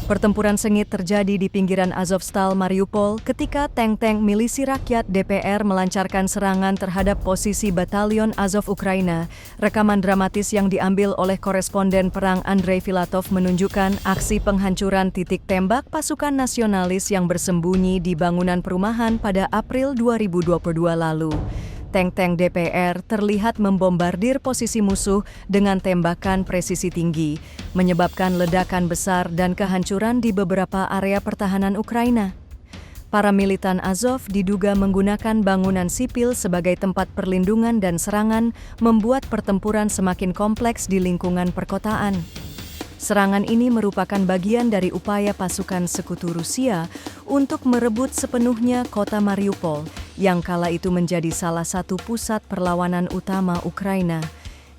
Pertempuran sengit terjadi di pinggiran Azov Mariupol ketika tank-tank milisi rakyat DPR melancarkan serangan terhadap posisi batalion Azov Ukraina. Rekaman dramatis yang diambil oleh koresponden perang Andrei Filatov menunjukkan aksi penghancuran titik tembak pasukan nasionalis yang bersembunyi di bangunan perumahan pada April 2022 lalu. Tank-tank DPR terlihat membombardir posisi musuh dengan tembakan presisi tinggi, menyebabkan ledakan besar dan kehancuran di beberapa area pertahanan Ukraina. Para militan Azov diduga menggunakan bangunan sipil sebagai tempat perlindungan dan serangan, membuat pertempuran semakin kompleks di lingkungan perkotaan. Serangan ini merupakan bagian dari upaya pasukan sekutu Rusia untuk merebut sepenuhnya kota Mariupol, yang kala itu menjadi salah satu pusat perlawanan utama Ukraina.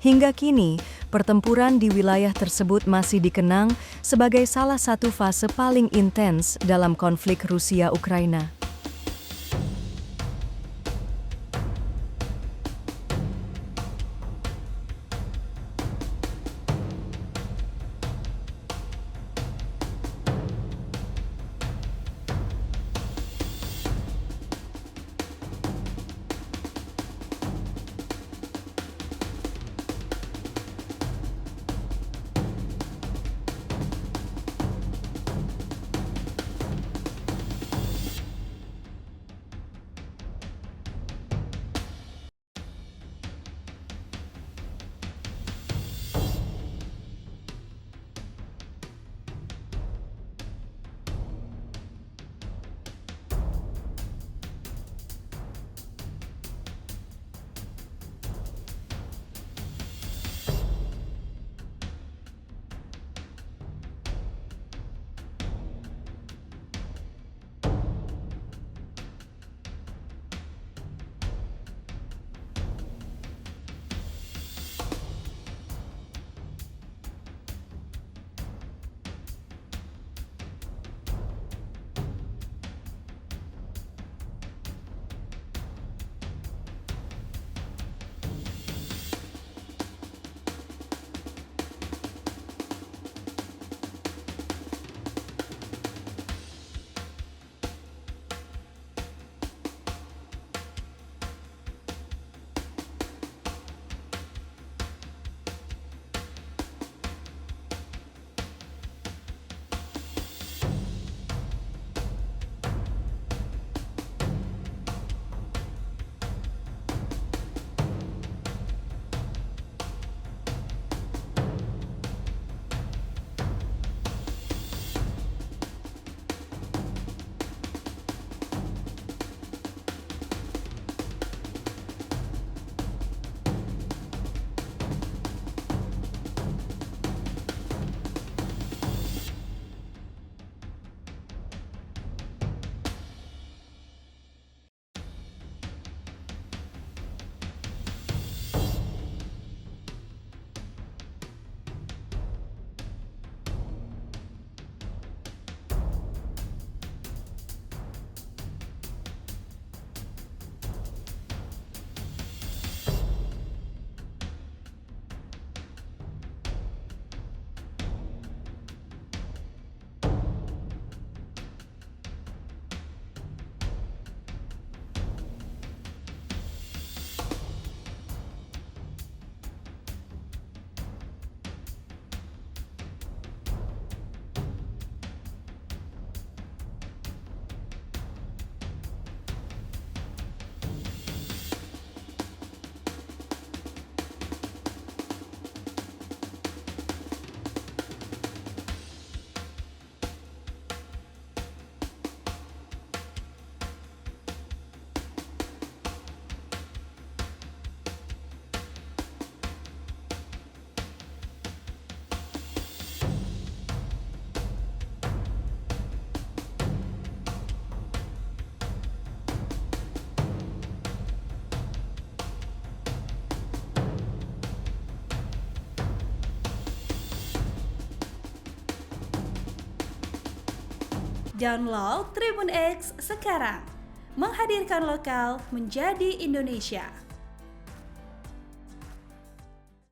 Hingga kini, pertempuran di wilayah tersebut masih dikenang sebagai salah satu fase paling intens dalam konflik Rusia-Ukraina. Download Tribun X sekarang, menghadirkan lokal menjadi Indonesia.